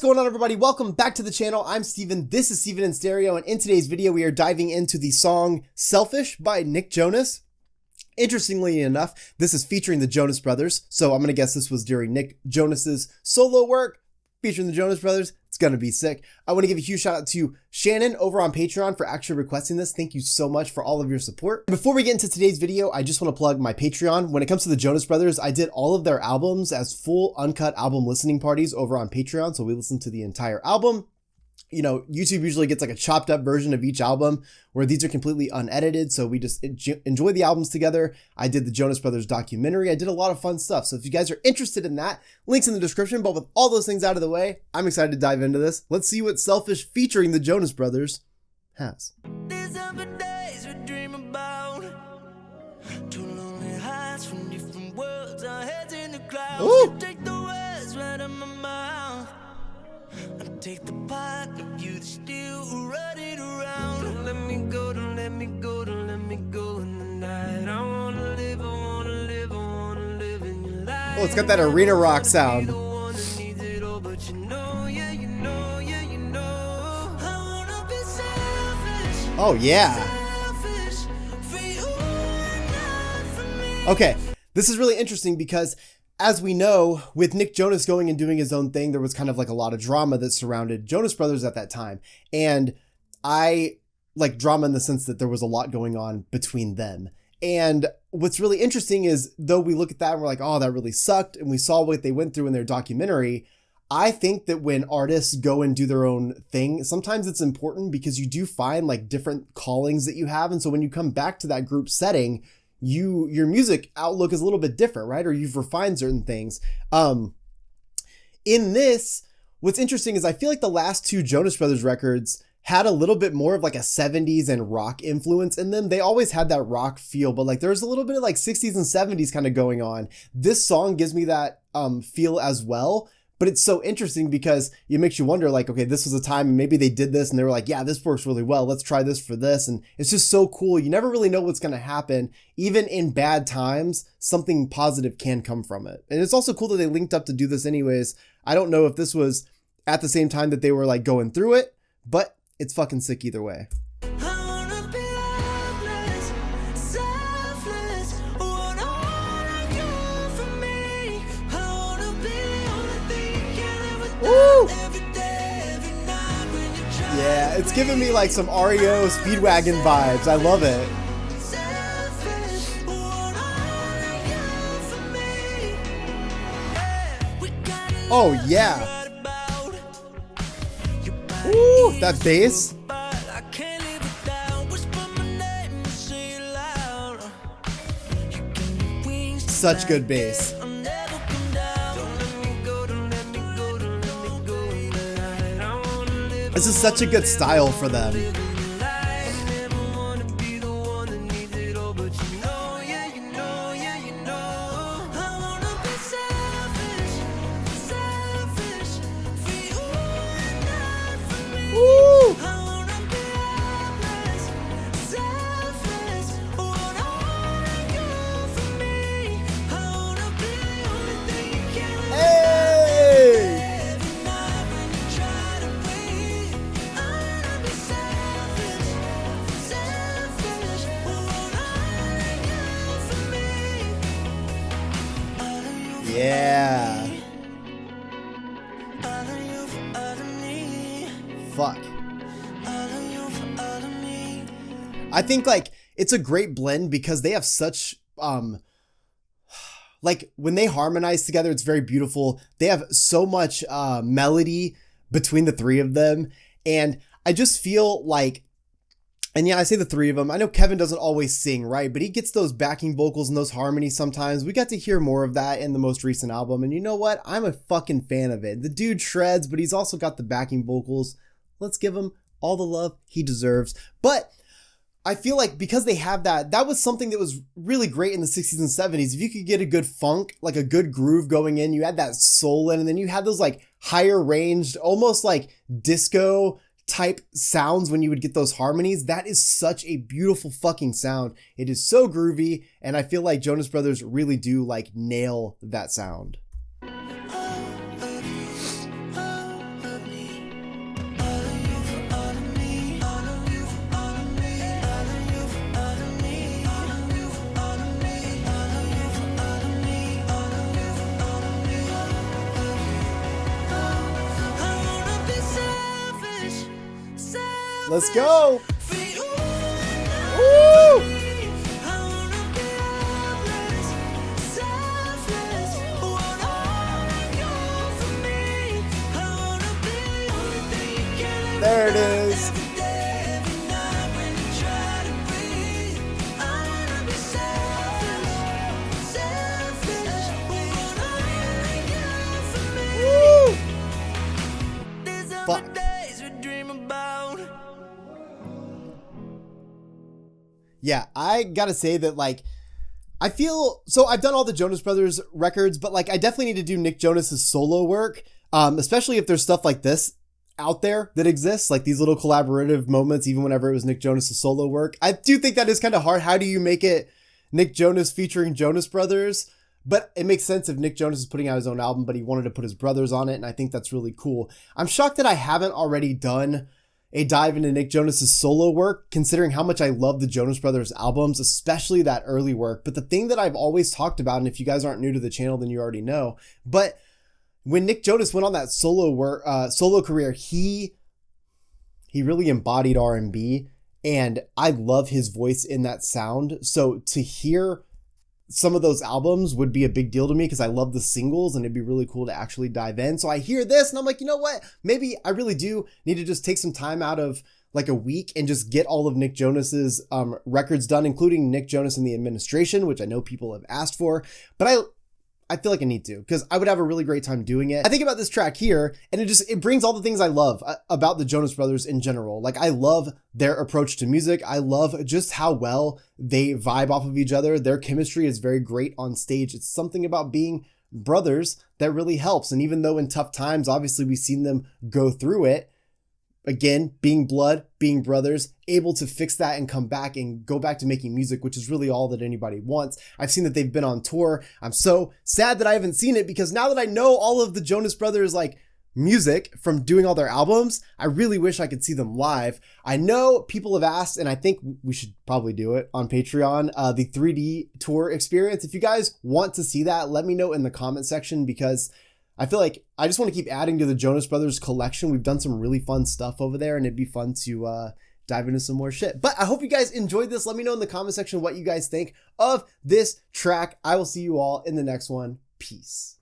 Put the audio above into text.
going on, everybody? Welcome back to the channel. I'm Steven. This is Steven in Stereo, and in today's video, we are diving into the song Selfish by Nick Jonas. Interestingly enough, this is featuring the Jonas Brothers, so I'm going to guess this was during Nick Jonas's solo work featuring the Jonas Brothers. It's going to be sick. I want to give a huge shout out to Shannon over on Patreon for actually requesting this. Thank you so much for all of your support. Before we get into today's video, I just want to plug my Patreon. When it comes to the Jonas Brothers, I did all of their albums as full uncut album listening parties over on Patreon. So we listened to the entire album. You know, YouTube usually gets like a chopped up version of each album where these are completely unedited. So we just enjoy the albums together. I did the Jonas Brothers documentary. I did a lot of fun stuff. So if you guys are interested in that, links in the description. But with all those things out of the way, I'm excited to dive into this. Let's see what Selfish featuring the Jonas Brothers has. These are the days we dream about. Two lonely hearts from different worlds, our heads in the clouds. You take the words right out of my mouth. I take the part of you that's still running around. Don't let me go, don't let me go, don't let me go in the night. I wanna live, I wanna live, I wanna live in your life. Oh, it's got that arena rock sound. Oh yeah. Okay, this is really interesting because as we know, with Nick Jonas going and doing his own thing, there was kind of like a lot of drama that surrounded Jonas Brothers at that time. And I like drama in the sense that there was a lot going on between them. And what's really interesting is, though we look at that and we're like, oh, that really sucked, and we saw what they went through in their documentary, I think that when artists go and do their own thing, sometimes it's important because you do find like different callings that you have. And so when you come back to that group setting, your music outlook is a little bit different, right? Or you've refined certain things. In this, what's interesting is I feel like the last two Jonas Brothers records had a little bit more of like a 70s and rock influence in them. They always had that rock feel, but like there's a little bit of like 60s and 70s kind of going on. This song gives me that feel as well. But it's so interesting because it makes you wonder, like, okay, this was a time and maybe they did this and they were like, yeah, this works really well. Let's try this for this. And it's just so cool. You never really know what's going to happen. Even in bad times, something positive can come from it. And it's also cool that they linked up to do this anyways. I don't know if this was at the same time that they were like going through it, but it's fucking sick either way. Woo! Yeah, it's giving me like some REO Speedwagon vibes. I love it. Oh yeah. Ooh, that bass. Such good bass. This is such a good style for them. Woo! Yeah. Fuck. I think like it's a great blend because they have such like when they harmonize together, it's very beautiful. They have so much melody between the three of them, and I just feel like, and yeah, I say the three of them. I know Kevin doesn't always sing, right? But he gets those backing vocals and those harmonies sometimes. We got to hear more of that in the most recent album. And you know what? I'm a fucking fan of it. The dude shreds, but he's also got the backing vocals. Let's give him all the love he deserves. But I feel like because they have that, that was something that was really great in the 60s and 70s. If you could get a good funk, like a good groove going in, you had that soul in, and then you had those like higher ranged, almost like disco type sounds when you would get those harmonies. That is such a beautiful fucking sound. It is so groovy, and I feel like Jonas Brothers really do like nail that sound. Let's go. Free, ooh, Woo! I wanna be helpless, selfless. Want all of you for me. I wanna be the only thing you can live There it without. is. Every day, every night when you try to breathe. I wanna be selfish, selfish. Want all of you for me. These are Fuck. the days we dream about. Yeah, I gotta say that, like, I feel, so I've done all the Jonas Brothers records, but like I definitely need to do Nick Jonas's solo work, especially if there's stuff like this out there that exists, like these little collaborative moments, even whenever it was Nick Jonas's solo work. I do think that is kind of hard. How do you make it Nick Jonas featuring Jonas Brothers? But it makes sense if Nick Jonas is putting out his own album, but he wanted to put his brothers on it, and I think that's really cool. I'm shocked that I haven't already done a dive into Nick Jonas's solo work, considering how much I love the Jonas Brothers albums, especially that early work. But the thing that I've always talked about, and if you guys aren't new to the channel, then you already know, but when Nick Jonas went on that solo career, he really embodied R&B, and I love his voice in that sound. So to hear some of those albums would be a big deal to me because I love the singles, and it'd be really cool to actually dive in. So I hear this and I'm like, you know what? Maybe I really do need to just take some time out of like a week and just get all of Nick Jonas's records done, including Nick Jonas and the Administration, which I know people have asked for, but I feel like I need to, because I would have a really great time doing it. I think about this track here, and it brings all the things I love about the Jonas Brothers in general. Like, I love their approach to music. I love just how well they vibe off of each other. Their chemistry is very great on stage. It's something about being brothers that really helps. And even though in tough times, obviously we've seen them go through it, again, being blood, being brothers, able to fix that and come back and go back to making music, which is really all that anybody wants. I've seen that they've been on tour. I'm so sad that I haven't seen it, because now that I know all of the Jonas Brothers like music from doing all their albums, I really wish I could see them live. I know people have asked, and I think we should probably do it on Patreon, the 3D tour experience. If you guys want to see that, let me know in the comment section, because I feel like I just want to keep adding to the Jonas Brothers collection. We've done some really fun stuff over there, and it'd be fun to dive into some more shit. But I hope you guys enjoyed this. Let me know in the comment section what you guys think of this track. I will see you all in the next one. Peace.